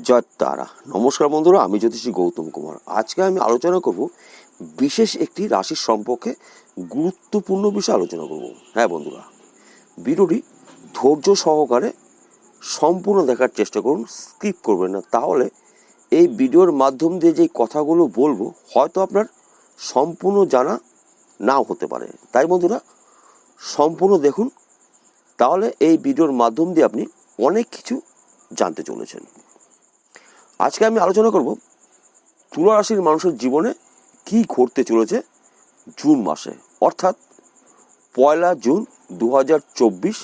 জয় তারা। নমস্কার বন্ধুরা, আমি জ্যোতিষী গৌতম কুমার। আজকে আমি আলোচনা করব বিশেষ একটি রাশির সম্পর্কে গুরুত্বপূর্ণ বিষয় আলোচনা করব। হ্যাঁ বন্ধুরা, ভিডিওটি ধৈর্য সহকারে সম্পূর্ণ দেখার চেষ্টা করুন, স্কিপ করবেন না। তাহলে এই ভিডিওর মাধ্যম দিয়ে যে কথাগুলো বলবো হয়তো আপনার সম্পূর্ণ জানা নাও হতে পারে। তাই বন্ধুরা, সম্পূর্ণ দেখুন, তাহলে এই ভিডিওর মাধ্যম দিয়ে আপনি অনেক কিছু জানতে চলেছেন। আজকে আমি আলোচনা করব তুলা রাশির মানুষের জীবনে কি ঘটতে চলেছে জুন মাসে, অর্থাৎ 1 জুন 2024।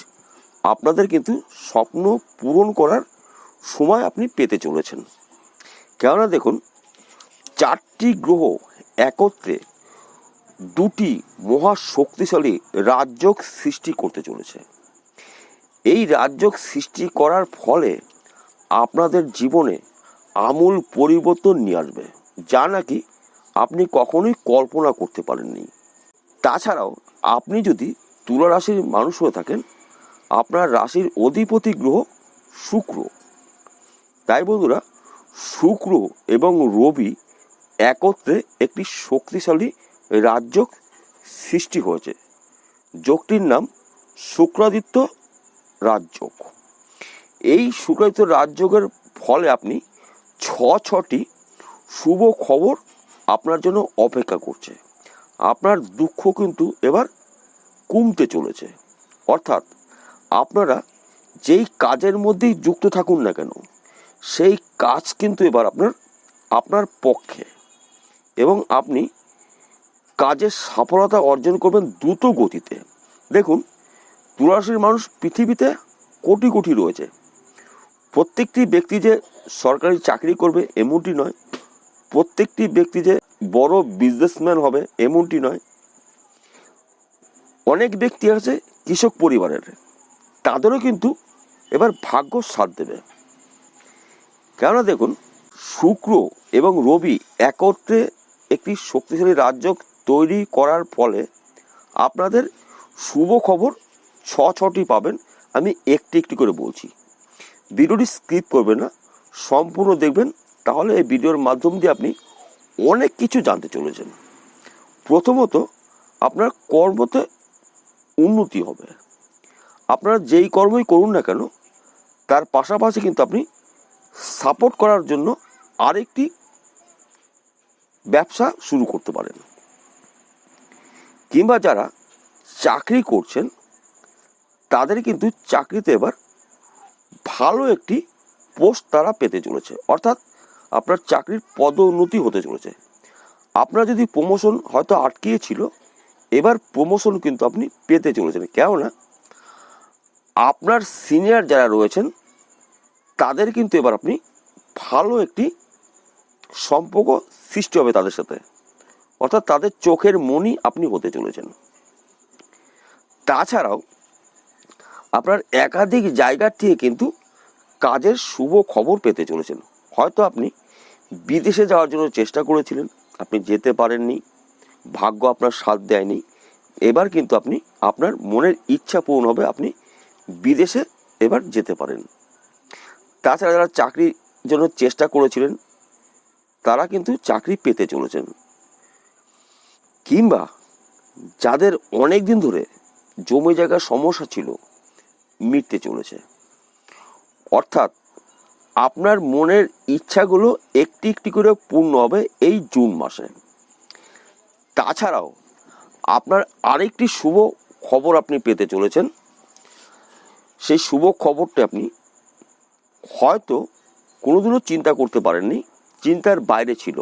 আপনাদের কিন্তু স্বপ্ন পূরণ করার সময় আপনি পেতে চলেছেন। কেননা দেখুন, 4টি গ্রহ একত্রে দুটি মহা শক্তিশালী রাজযোগ সৃষ্টি করতে চলেছে। এই রাজযোগ সৃষ্টি করার ফলে আপনাদের জীবনে আমূল পরিবর্তন নিয়ে আসবে, যা নাকি আপনি কখনোই কল্পনা করতে পারেননি। তাছাড়াও আপনি যদি তুলা রাশির মানুষ হয়ে থাকেন, আপনার রাশির অধিপতি গ্রহ শুক্র। তাই বন্ধুরা, শুক্র এবং রবি একত্রে একটি শক্তিশালী রাজযোগ সৃষ্টি হয়েছে। যোগটির নাম শুক্রাদিত্য রাজযোগ। এই শুক্রাদিত্য রাজযোগের ফলে আপনি ছটি শুভ খবর আপনার জন্য অপেক্ষা করছে। আপনার দুঃখ কিন্তু এবার কমতে চলেছে। অর্থাৎ আপনারা যেই কাজের মধ্যেই যুক্ত থাকুন না কেন, সেই কাজ কিন্তু এবার আপনার পক্ষে, এবং আপনি কাজের সফলতা অর্জন করবেন দ্রুত গতিতে। দেখুন, তুলা রাশির মানুষ পৃথিবীতে কোটি কোটি রয়েছে। প্রত্যেকটি ব্যক্তি যে সরকারি চাকরি করবে এমনটি নয়, প্রত্যেকটি ব্যক্তি যে বড় বিজনেসম্যান হবে এমনটি নয়। অনেক ব্যক্তি আছে কৃষক পরিবারের, তাদেরও কিন্তু এবার ভাগ্য সাথ দেবে। কেননা দেখুন, শুক্র এবং রবি একত্রে একটি শক্তিশালী রাজযোগ তৈরি করার ফলে আপনাদের শুভ খবর ছটি পাবেন। আমি একটি একটি করে বলছি, ভিডিওটি স্কিপ করবেন না, সম্পূর্ণ দেখবেন। তাহলে এই ভিডিওর মাধ্যম দিয়ে আপনি অনেক কিছু জানতে চলেছেন। প্রথমত, আপনার কর্মতে উন্নতি হবে। আপনারা যেই কর্মই করুন না কেন, তার পাশাপাশি কিন্তু আপনি সাপোর্ট করার জন্য আরেকটি ব্যবসা শুরু করতে পারেন। কিংবা যারা চাকরি করছেন, তাদের কিন্তু চাকরিতে এবার ভালো একটি পোস্ট তারা পেতে চলেছে। অর্থাৎ আপনার চাকরির পদোন্নতি হতে চলেছে। আপনার যদি প্রমোশন হয়তো আটকিয়েছিল, এবার প্রমোশন কিন্তু আপনি পেতে চলেছেন। কেননা আপনার সিনিয়র যারা রয়েছেন, তাদের কিন্তু এবার আপনি ভালো একটি সম্পর্ক সৃষ্টি হবে তাদের সাথে। অর্থাৎ তাদের চোখের মণি আপনি হতে চলেছেন। তাছাড়াও আপনার একাধিক জায়গার থেকে কিন্তু কাজের শুভ খবর পেতে চলেছেন। হয়তো আপনি বিদেশে যাওয়ার জন্য চেষ্টা করেছিলেন, আপনি যেতে পারেননি, ভাগ্য আপনার সাথ দেয়নি। এবার কিন্তু আপনি আপনার মনের ইচ্ছা পূরণ হবে, আপনি বিদেশে এবার যেতে পারেন। তাছাড়া যারা চাকরির জন্য চেষ্টা করেছিলেন, তারা কিন্তু চাকরি পেতে চলেছেন। কিংবা যাদের অনেক দিন ধরে জমি জায়গার সমস্যা ছিল, মিটতে চলেছে। অর্থাৎ আপনার মনের ইচ্ছাগুলো একটি একটি করে পূর্ণ হবে এই জুন মাসে। তাছাড়াও আপনার আরেকটি শুভ খবর আপনি পেতে চলেছেন। সেই শুভ খবরটা আপনি হয়তো কোনোদিনও চিন্তা করতে পারেননি, চিন্তার বাইরে ছিল।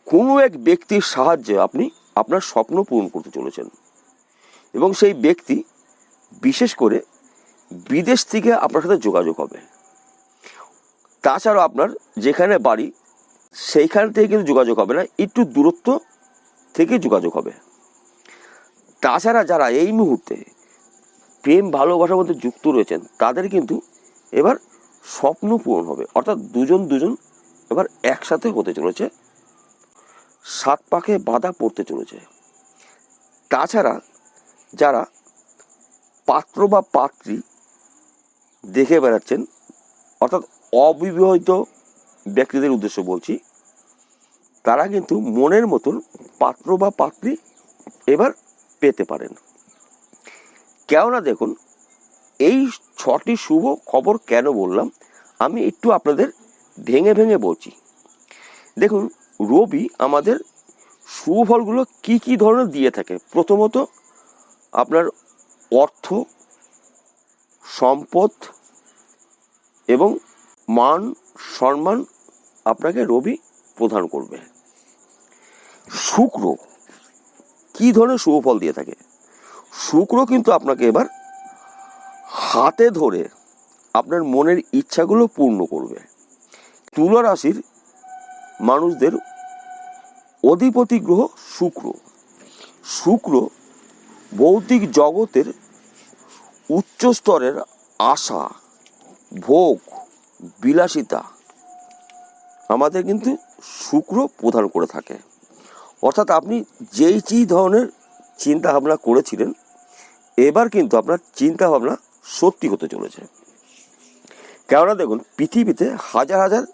কোনো এক ব্যক্তির সাহায্যে আপনি আপনার স্বপ্ন পূরণ করতে চলেছেন, এবং সেই ব্যক্তি বিশেষ করে বিদেশ থেকে আপনার সাথে যোগাযোগ হবে। তাছাড়াও আপনার যেখানে বাড়ি সেইখান থেকে কিন্তু যোগাযোগ হবে না, একটু দূরত্ব থেকে যোগাযোগ হবে। তাছাড়া যারা এই মুহূর্তে প্রেম ভালোবাসার মধ্যে যুক্ত রয়েছেন, তাদের কিন্তু এবার স্বপ্ন পূরণ হবে। অর্থাৎ দুজন এবার একসাথে হতে চলেছে, 7 পাকে বাধা পড়তে চলেছে। তাছাড়া যারা পাত্র বা পাত্রী দেখে বেড়াচ্ছেন, অর্থাৎ অবিবাহিত ব্যক্তিদের উদ্দেশ্য বলছি, তারা কিন্তু মনের মতন পাত্র বা পাত্রী এবার পেতে পারেন। কেননা দেখুন, এই 6টি শুভ খবর কেন বললাম আমি একটু আপনাদের ভেঙে ভেঙে বলছি। দেখুন, রবি আমাদের শুভ ফলগুলো কি কি ধরনের দিয়ে থাকে। প্রথমত আপনার অর্থ, সম্পদ এবং মান সম্মান আপনাকে রবি প্রদান করবে। শুক্র কি ধরনের শুভ ফল দিয়ে থাকে? শুক্র কিন্তু আপনাকে এবার হাতে ধরে আপনার মনের ইচ্ছাগুলো পূর্ণ করবে। তুলা রাশির মানুষদের অধিপতি গ্রহ শুক্র। শুক্র ভৌতিক জগতের উচ্চ স্তরের আশা, ভোগ, বিলাসিতা আমাদের কিন্তু শুক্র প্রদান করে থাকে। অর্থাৎ আপনি যেই ধরনের চিন্তা ভাবনা করেছিলেন, এবার কিন্তু আপনার চিন্তা ভাবনা সত্যি হতে চলেছে। কেননা দেখুন, পৃথিবীতে হাজার হাজার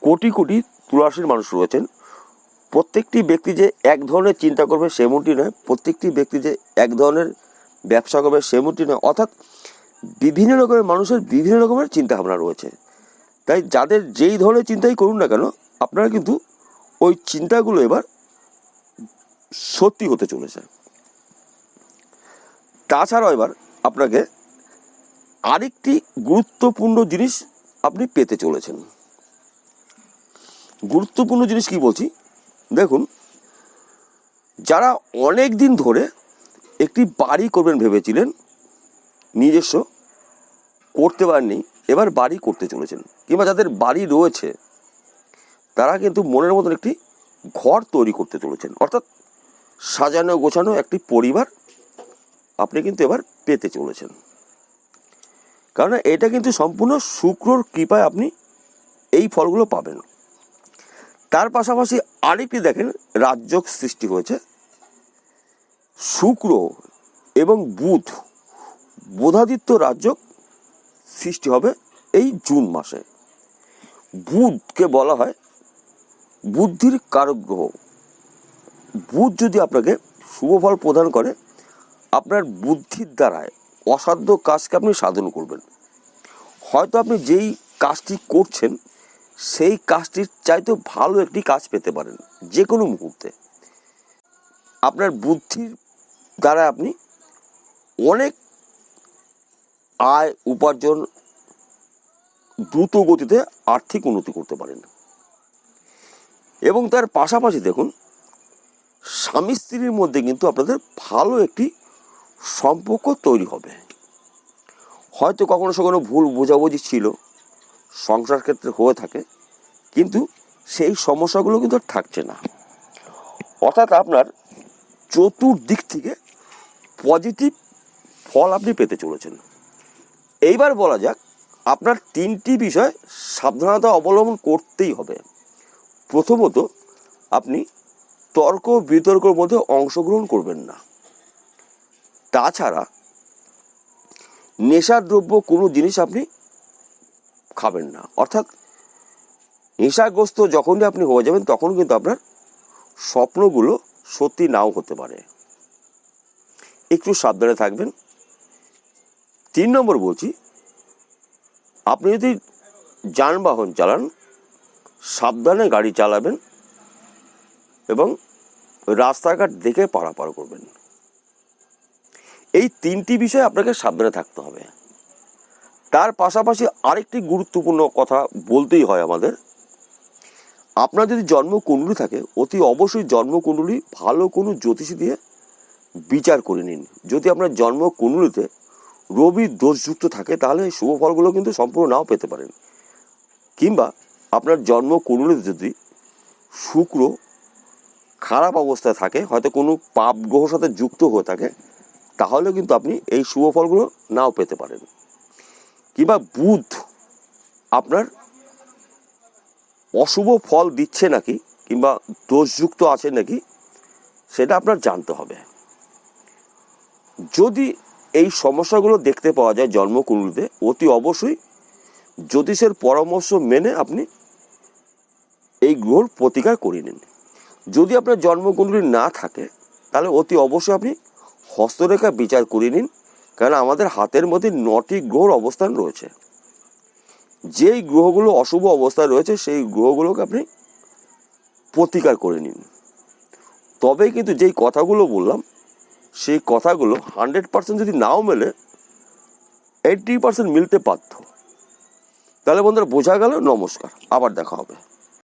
কোটি কোটি তুলা রাশির মানুষ রয়েছেন। প্রত্যেকটি ব্যক্তি যে এক ধরনের চিন্তা করবে সেমনটি নয়, প্রত্যেকটি ব্যক্তি যে এক ধরনের ব্যবসা করবে সেমনটি নয়। অর্থাৎ বিভিন্ন রকমের মানুষের বিভিন্ন রকমের চিন্তা ভাবনা রয়েছে। তাই যাদের যেই ধরনের চিন্তাই করুন না কেন, আপনারা কিন্তু ওই চিন্তাগুলো এবার সত্যি হতে চলেছে। তাছাড়াও এবার আপনাকে আরেকটি গুরুত্বপূর্ণ জিনিস আপনি পেতে চলেছেন। গুরুত্বপূর্ণ জিনিস কি বলছি দেখুন, যারা অনেক দিন ধরে একটি বাড়ি করবেন ভেবেছিলেন, নিজস্ব করতে পারেননি, এবার বাড়ি করতে চলেছেন। কিংবা যাদের বাড়ি রয়েছে তারা কিন্তু মনের মতন একটি ঘর তৈরি করতে চলেছেন। অর্থাৎ সাজানো গোছানো একটি পরিবার আপনি কিন্তু এবার পেতে চলেছেন। কারণ এটা কিন্তু সম্পূর্ণ শুক্রর কৃপায় আপনি এই ফলগুলো পাবেন। তার পাশাপাশি আরেকটি দেখেন রাজযোগ সৃষ্টি হয়েছে। শুক্র এবং বুধ, বুধাদিত্য রাজযোগ সৃষ্টি হবে এই জুন মাসে। বুধকে বলা হয় বুদ্ধির কারক গ্রহ। বুধ যদি আপনাকে শুভ ফল প্রদান করে, আপনার বুদ্ধির দ্বারায় অসাধ্য কাজকে আপনি সাধন করবেন। হয়তো আপনি যেই কাজটি করছেন সেই কাজটির চাইতে ভালো একটি কাজ পেতে পারেন যে কোনো মুহূর্তে। আপনার বুদ্ধির দ্বারা আপনি অনেক আয় উপার্জন, দ্রুত গতিতে আর্থিক উন্নতি করতে পারেন। এবং তার পাশাপাশি দেখুন, স্বামী স্ত্রীর মধ্যে কিন্তু আপনাদের ভালো একটি সম্পর্ক তৈরি হবে। হয়তো কখনো কখনো ভুল বোঝাবুঝি ছিল, সংসার ক্ষেত্রে হয়ে থাকে, কিন্তু সেই সমস্যাগুলো কিন্তু আর থাকছে না। অর্থাৎ আপনার চতুর্দিক থেকে পজিটিভ ফল আপনি পেতে চলেছেন। এইবার বলা যাক, আপনার 3টি বিষয় সাবধানতা অবলম্বন করতেই হবে। প্রথমত, আপনি তর্ক বিতর্কের মধ্যে অংশগ্রহণ করবেন না। তাছাড়া নেশাদ্রব্য কোনো জিনিস আপনি খাবেন না। অর্থাৎ নেশাগ্রস্ত যখনই আপনি হয়ে যাবেন তখন কিন্তু আপনার স্বপ্নগুলো সত্যি নাও হতে পারে। একটু সাবধানে থাকবেন। 3 নম্বর বলছি, আপনি যদি যানবাহন চালান সাবধানে গাড়ি চালাবেন এবং রাস্তাঘাট দেখে পারাপার করবেন। এই 3টি বিষয় আপনাকে সাবধানে থাকতে হবে। তার পাশাপাশি আরেকটি গুরুত্বপূর্ণ কথা বলতেই হয় আমাদের, আপনার যদি জন্মকুণ্ডলী থাকে অতি অবশ্যই জন্মকুণ্ডলী ভালো কোনো জ্যোতিষী দিয়ে বিচার করে নিন। যদি আপনার জন্মকুণ্ডলীতে রবি দোষযুক্ত থাকে তাহলে এই শুভ ফলগুলো কিন্তু সম্পূর্ণ নাও পেতে পারেন। কিংবা আপনার জন্মকুণ্ডলীতে যদি শুক্র খারাপ অবস্থায় থাকে, হয়তো কোনো পাপ গ্রহর সাথে যুক্ত হয়ে থাকে, তাহলে কিন্তু আপনি এই শুভ ফলগুলো নাও পেতে পারেন। কিংবা বুধ আপনার অশুভ ফল দিচ্ছে নাকি কিংবা দোষযুক্ত আছে নাকি সেটা আপনার জানতে হবে। যদি এই সমস্যাগুলো দেখতে পাওয়া যায় জন্মকুণ্ডলীতে, অতি অবশ্যই জ্যোতিষের পরামর্শ মেনে আপনি এই গ্রহর প্রতিকার করে নিন। যদি আপনার জন্মকুণ্ডলী না থাকে তাহলে অতি অবশ্যই আপনি হস্তরেখা বিচার করে নিন, কারণ আমাদের হাতের মধ্যে 9টি গ্রহর অবস্থান রয়েছে। যেই গ্রহগুলো অশুভ অবস্থায় রয়েছে সেই গ্রহগুলোকে আপনি প্রতিকার করে নিন। তবেই কিন্তু যেই কথাগুলো বললাম সেই কথাগুলো 100% যদি নাও মেলে 80% মিলতে বাধ্য। তাহলে বন্ধুরা বোঝা গেল। নমস্কার, আবার দেখা হবে।